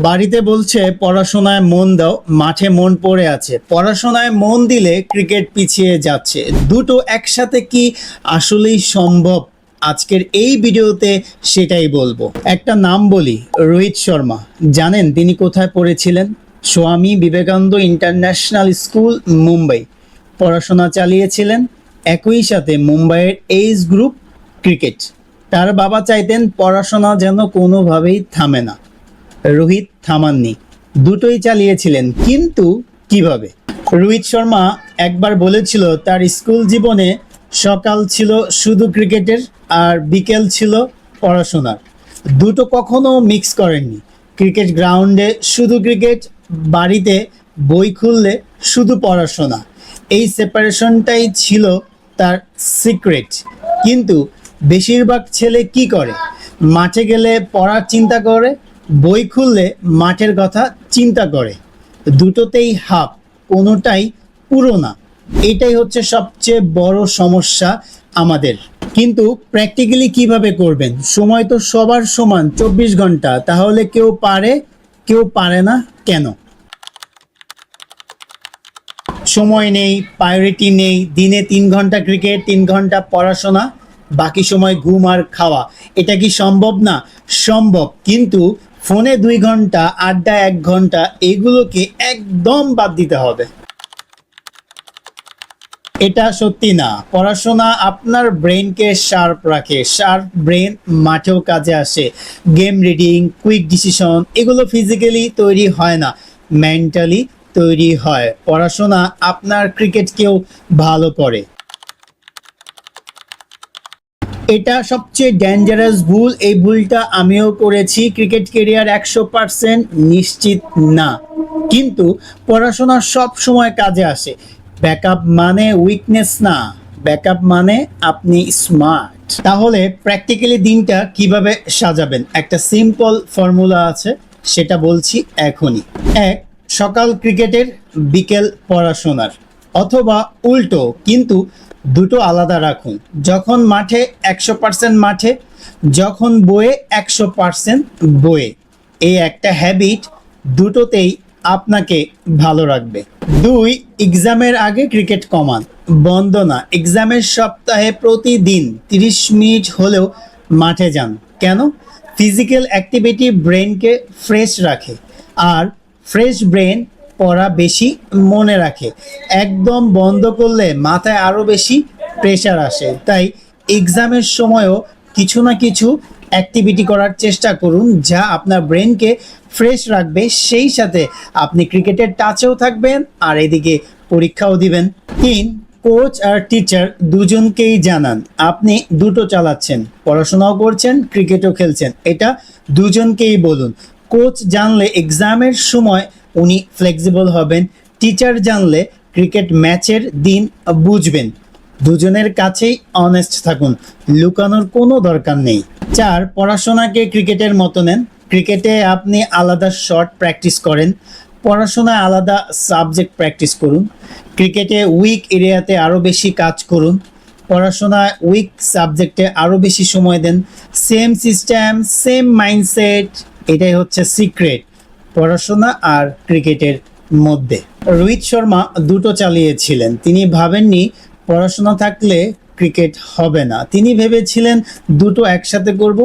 বাড়িতে বলছে পড়াশোনায় মন দাও, মাঠে মন পড়ে আছে। পড়াশোনায় মন দিলে ক্রিকেট পিছিয়ে যাচ্ছে। দুটো একসাথে কি আসলেই সম্ভব? আজকের এই ভিডিওতে সেটাই বলবো। একটা নাম বলি, রোহিত শর্মা। জানেন তিনি কোথায় পড়েছিলেন? Swami Vivekananda international school, Mumbai. পড়াশোনা চালিয়েছিলেন, একই সাথে মুম্বাইয়ের এইজ গ্রুপ ক্রিকেট। তার বাবা চাইতেন পড়াশোনা যেন কোনোভাবেই থামে না। রোহিত থামাননি, দুটোই চালিয়েছিলেন। কিন্তু কিভাবে? রোহিত শর্মা একবার বলেছিল তার স্কুল জীবনে সকাল ছিল শুধু ক্রিকেটের আর বিকেল ছিল পড়াশোনার। দুটো কখনো মিক্স করেননি। ক্রিকেট গ্রাউন্ডে শুধু ক্রিকেট, বাড়িতে বই খুললে শুধু পড়াশোনা। এই সেপারেশনটাই ছিল তার সিক্রেট। কিন্তু বেশিরভাগ ছেলে কি করে? মাঠে গেলে পড়ার চিন্তা করে, বই খুললে মাঠের কথা চিন্তা করে। দুটোতেই হাফ, কোনোটাই পুরো না। এটাই হচ্ছে সবচেয়ে বড় সমস্যা আমাদের। কিন্তু প্র্যাকটিক্যালি কিভাবে করবেন? সময় তো সবার সমান 24 ঘন্টা। তাহলে কেউ পারে, কেউ পারে না কেন? সময় নেই, প্রায়োরিটি নেই। দিনে 3 ঘন্টা ক্রিকেট, 3 ঘন্টা পড়াশোনা, বাকি সময় ঘুম আর খাওয়া। এটা কি সম্ভব? না, সম্ভব। কিন্তু ফোনে 2 ঘন্টা, আড্ডা 1 ঘন্টা, এগুলোকে একদম বাদ দিতে হবে। এটা সত্যি না। পড়াশোনা আপনার ব্রেনকে শার্প রাখে। শার্প ব্রেন মাঠেও কাজে আসে। গেম রিডিং, কুইক ডিসিশন, এগুলো ফিজিক্যালি তৈরি হয় না, মেন্টালি তৈরি হয়। পড়াশোনা আপনার ক্রিকেটকেও ভালো করে। এটা সবচেয়ে ডেঞ্জারাস ভুল। এই ভুলটা আমিও করেছি। ক্রিকেট কেরিয়ার 100% নিশ্চিত না, কিন্তু পড়াশোনা সব সময় কাজে আসে। ব্যাকআপ মানে উইকনেস না, ব্যাকআপ মানে আপনি স্মার্ট। তাহলে প্র্যাকটিক্যালি দিনটা কিভাবে সাজাবেন? একটা সিম্পল ফর্মুলা আছে, সেটা বলছি এখনই। এক, সকাল ক্রিকেটের, বিকেল পড়াশোনার, অথবা উল্টো, কিন্তু দুটো আলাদা রাখুন। যখন মাঠে 100% মাঠে, যখন বইয়ে 100% বইয়ে। এই একটা হ্যাবিট দুটোতেই আপনাকে ভালো রাখবে। 2, এক্সামের আগে ক্রিকেট কমান। বন্ধ না, এক্সামের সপ্তাহে প্রতিদিন 30 মিনিট হলেও মাঠে যান। কেন? ফিজিক্যাল অ্যাক্টিভিটি ব্রেনকে ফ্রেশ রাখে, আর ফ্রেশ ব্রেন পড়া বেশি মনে রাখে। একদম বন্ধ করলে মাথায় আরও বেশি প্রেশার আসে। তাই এক্সামের সময়ও কিছু না কিছু অ্যাক্টিভিটি করার চেষ্টা করুন, যা আপনার ব্রেনকে ফ্রেশ রাখবে। সেই সাথে আপনি ক্রিকেটের টাচেও থাকবেন, আর এদিকে পরীক্ষাও দিবেন। 3, কোচ আর টিচার দুজনকেই জানান আপনি দুটো চালাচ্ছেন, পড়াশোনাও করছেন, ক্রিকেটও খেলছেন। এটা দুজনকেই বলুন। কোচ জানলে এক্সামের সময় উনি ফ্লেক্সিবল হবেন। টিচার জানলে ক্রিকেট ম্যাচের দিন বুঝবেন। দুজনের কাছেই অনেস্ট থাকুন, লুকানোর কোনো দরকার নেই। 4, পড়াশোনাকে ক্রিকেটের মতো নেন। ক্রিকেটে আপনি আলাদা শট প্র্যাকটিস করেন, পড়াশোনায় আলাদা সাবজেক্ট প্র্যাকটিস করুন। ক্রিকেটে উইক এরিয়াতে আরও বেশি কাজ করুন, পড়াশোনায় উইক সাবজেক্টে আরও বেশি সময় দেন। সেম সিস্টেম, সেম মাইন্ডসেট, এটাই হচ্ছে সিক্রেট পড়াশোনা আর ক্রিকেটের মধ্যে। রোহিত শর্মা দুটো চালিয়েছিলেন। তিনি ভাবেননি পড়াশোনা থাকলে ক্রিকেট হবে না। তিনি ভেবেছিলেন দুটো একসাথে করব,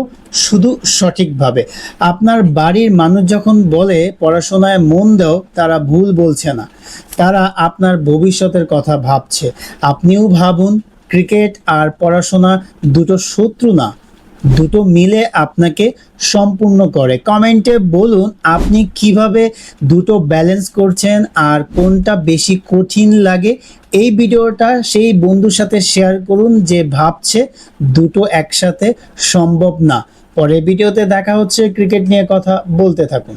শুধু সঠিকভাবে। আপনার বাড়ির মানুষ যখন বলে পড়াশোনায় মন দাও, তারা ভুল বলছে না, তারা আপনার ভবিষ্যতের কথা ভাবছে। আপনিও ভাবুন, ক্রিকেট আর পড়াশোনা দুটো শত্রু না, দুটো মিলে আপনাকে সম্পূর্ণ করে। কমেন্টে বলুন আপনি কিভাবে দুটো ব্যালেন্স করছেন আর কোনটা বেশি কঠিন লাগে। এই ভিডিওটা সেই বন্ধুর সাথে শেয়ার করুন যে ভাবছে দুটো একসাথে সম্ভব না। পরের ভিডিওতে দেখা হচ্ছে। ক্রিকেট নিয়ে কথা বলতে থাকুন।